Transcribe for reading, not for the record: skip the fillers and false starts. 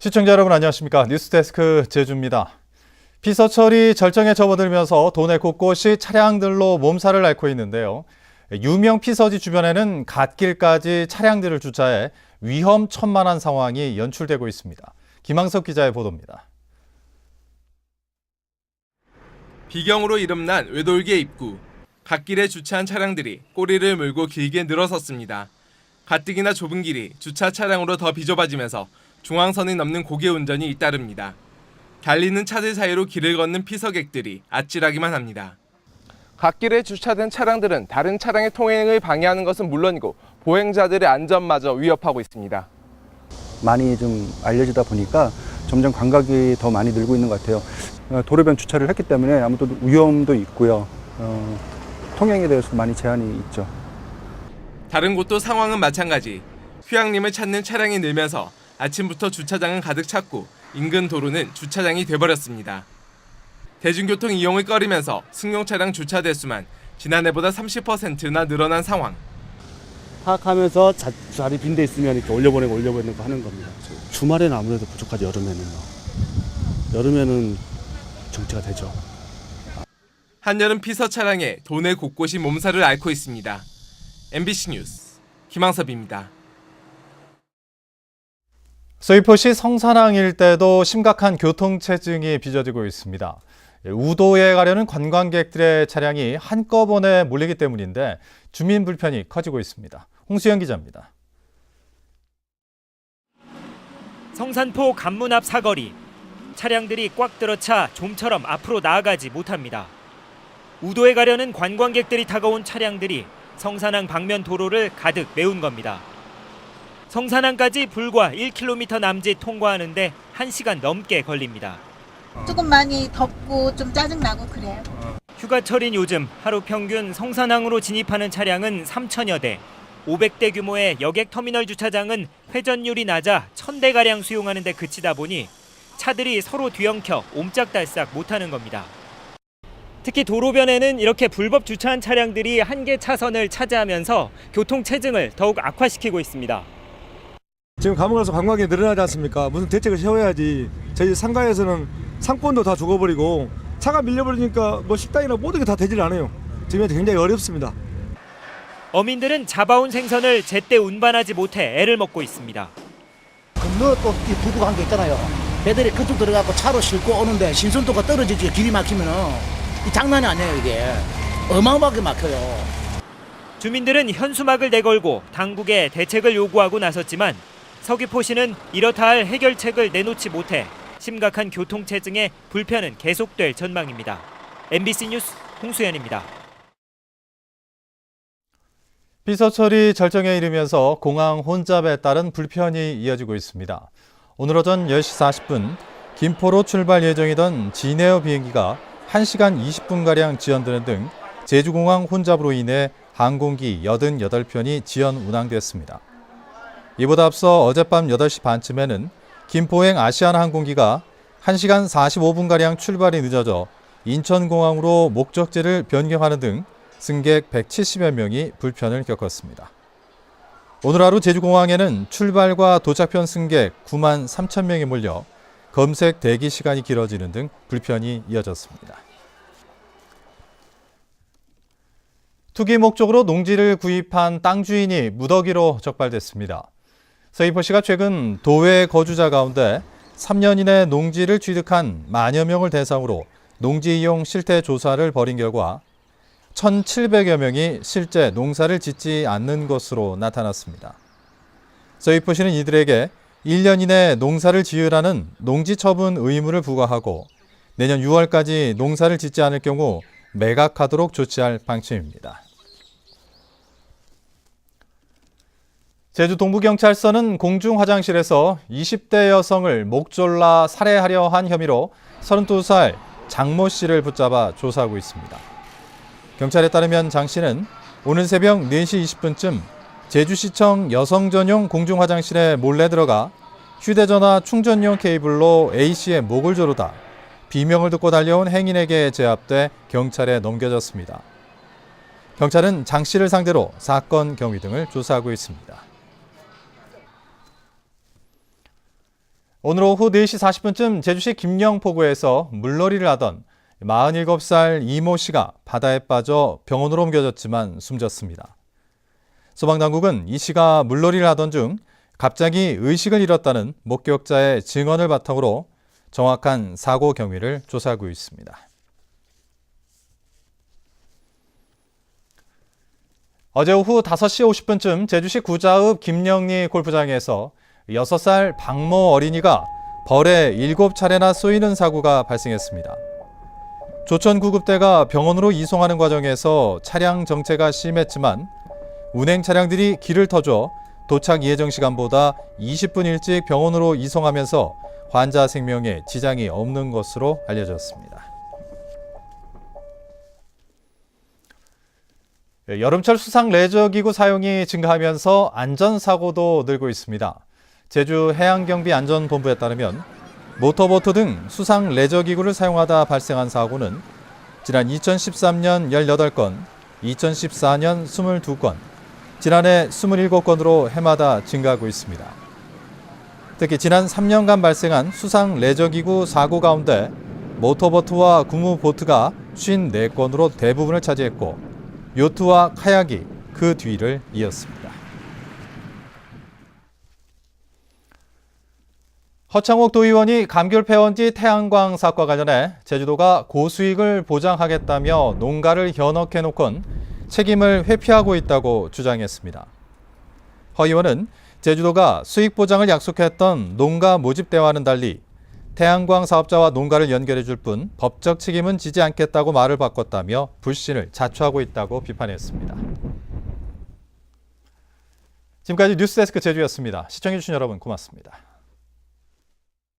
시청자 여러분 안녕하십니까? 뉴스데스크 제주입니다. 피서철이 절정에 접어들면서 도내 곳곳이 차량들로 몸살을 앓고 있는데요. 유명 피서지 주변에는 갓길까지 차량들을 주차해 위험천만한 상황이 연출되고 있습니다. 김항석 기자의 보도입니다. 비경으로 이름난 외돌개 입구. 갓길에 주차한 차량들이 꼬리를 물고 길게 늘어섰습니다. 가뜩이나 좁은 길이 주차 차량으로 더 비좁아지면서 중앙선이 넘는 고개 운전이 잇따릅니다. 달리는 차들 사이로 길을 걷는 피서객들이 아찔하기만 합니다. 갓길에 주차된 차량들은 다른 차량의 통행을 방해하는 것은 물론이고 보행자들의 안전마저 위협하고 있습니다. 많이 좀 알려지다 보니까 점점 감각이 더 많이 늘고 있는 것 같아요. 도로변 주차를 했기 때문에 아무래도 위험도 있고요. 통행에 대해서 많이 제한이 있죠. 다른 곳도 상황은 마찬가지. 휴양림을 찾는 차량이 늘면서 아침부터 주차장은 가득 찼고 인근 도로는 주차장이 돼버렸습니다. 대중교통 이용을 꺼리면서 승용 차량 주차 대수만 지난해보다 30%나 늘어난 상황. 파악하면서 자리 빈 데 있으면 이렇게 올려보내고 하는 겁니다. 주말에는 아무래도 부족하죠. 여름에는 정체가 되죠. 한여름 피서 차량에 도내 곳곳이 몸살을 앓고 있습니다. MBC 뉴스 김항섭입니다. 서귀포시 성산항 일대도 심각한 교통체증이 빚어지고 있습니다. 우도에 가려는 관광객들의 차량이 한꺼번에 몰리기 때문인데 주민 불편이 커지고 있습니다. 홍수연 기자입니다. 성산포 관문 앞 사거리. 차량들이 꽉 들어차 좀처럼 앞으로 나아가지 못합니다. 우도에 가려는 관광객들이 타고 차량들이 성산항 방면 도로를 가득 메운 겁니다. 성산항까지 불과 1km 남짓 통과하는데 1시간 넘게 걸립니다. 조금 많이 덥고 좀 짜증나고 그래요. 휴가철인 요즘 하루 평균 성산항으로 진입하는 차량은 3천여 대, 500대 규모의 여객터미널 주차장은 회전율이 낮아 1,000대가량 수용하는 데 그치다 보니 차들이 서로 뒤엉켜 옴짝달싹 못하는 겁니다. 특히 도로변에는 이렇게 불법 주차한 차량들이 한 개 차선을 차지하면서 교통체증을 더욱 악화시키고 있습니다. 지금 가면 갈수록 관광객이 늘어나지 않습니까? 무슨 대책을 세워야지. 저희 상가에서는 상권도 다 죽어버리고 차가 밀려버리니까 뭐 식당이나 모든 게 다 되질 않아요. 지금 굉장히 어렵습니다. 어민들은 잡아온 생선을 제때 운반하지 못해 애를 먹고 있습니다. 건너 또 부두가 한 게 있잖아요. 배들이 그쪽 들어가고 차로 싣고 오는데 신선도가 떨어지지 길이 막히면은 이 장난이 아니에요 이게. 어마어마하게 막혀요. 주민들은 현수막을 내걸고 당국에 대책을 요구하고 나섰지만 서귀포시는 이렇다 할 해결책을 내놓지 못해 심각한 교통체증에 불편은 계속될 전망입니다. MBC 뉴스 홍수연입니다. 피서철이 절정에 이르면서 공항 혼잡에 따른 불편이 이어지고 있습니다. 오늘 오전 10시 40분 김포로 출발 예정이던 진에어 비행기가 1시간 20분가량 지연되는 등 제주공항 혼잡으로 인해 항공기 88편이 지연 운항됐습니다. 이보다 앞서 어젯밤 8시 반쯤에는 김포행 아시아나 항공기가 1시간 45분가량 출발이 늦어져 인천공항으로 목적지를 변경하는 등 승객 170여 명이 불편을 겪었습니다. 오늘 하루 제주공항에는 출발과 도착편 승객 9만 3천 명이 몰려 검색 대기 시간이 길어지는 등 불편이 이어졌습니다. 투기 목적으로 농지를 구입한 땅 주인이 무더기로 적발됐습니다. 서귀포시가 최근 도외 거주자 가운데 3년 이내 농지를 취득한 만여 명을 대상으로 농지 이용 실태 조사를 벌인 결과 1,700여 명이 실제 농사를 짓지 않는 것으로 나타났습니다. 서귀포시는 이들에게 1년 이내 농사를 지으라는 농지 처분 의무를 부과하고 내년 6월까지 농사를 짓지 않을 경우 매각하도록 조치할 방침입니다. 제주 동부경찰서는 공중화장실에서 20대 여성을 목 졸라 살해하려 한 혐의로 32살 장모 씨를 붙잡아 조사하고 있습니다. 경찰에 따르면 장 씨는 오늘 새벽 4시 20분쯤 제주시청 여성 전용 공중화장실에 몰래 들어가 휴대전화 충전용 케이블로 A씨의 목을 조르다 비명을 듣고 달려온 행인에게 제압돼 경찰에 넘겨졌습니다. 경찰은 장 씨를 상대로 사건 경위 등을 조사하고 있습니다. 오늘 오후 4시 40분쯤 제주시 김영포구에서 물놀이를 하던 47살 이모 씨가 바다에 빠져 병원으로 옮겨졌지만 숨졌습니다. 소방당국은 이 씨가 물놀이를 하던 중 갑자기 의식을 잃었다는 목격자의 증언을 바탕으로 정확한 사고 경위를 조사하고 있습니다. 어제 오후 5시 50분쯤 제주시 구자읍 김영리 골프장에서 6살 박모 어린이가 벌에 7차례나 쏘이는 사고가 발생했습니다. 조천구급대가 병원으로 이송하는 과정에서 차량 정체가 심했지만 운행 차량들이 길을 터줘 도착 예정 시간보다 20분 일찍 병원으로 이송하면서 환자 생명에 지장이 없는 것으로 알려졌습니다. 여름철 수상 레저기구 사용이 증가하면서 안전사고도 늘고 있습니다. 제주 해양경비안전본부에 따르면 모터보트 등 수상 레저기구를 사용하다 발생한 사고는 지난 2013년 18건, 2014년 22건, 지난해 27건으로 해마다 증가하고 있습니다. 특히 지난 3년간 발생한 수상 레저기구 사고 가운데 모터보트와 구무보트가 54건으로 대부분을 차지했고 요트와 카약이 그 뒤를 이었습니다. 허창옥 도의원이 감귤 폐원지 태양광 사업과 관련해 제주도가 고수익을 보장하겠다며 농가를 현혹해놓곤 책임을 회피하고 있다고 주장했습니다. 허 의원은 제주도가 수익 보장을 약속했던 농가 모집 대화와는 달리 태양광 사업자와 농가를 연결해 줄 뿐 법적 책임은 지지 않겠다고 말을 바꿨다며 불신을 자초하고 있다고 비판했습니다. 지금까지 뉴스데스크 제주였습니다. 시청해주신 여러분 고맙습니다.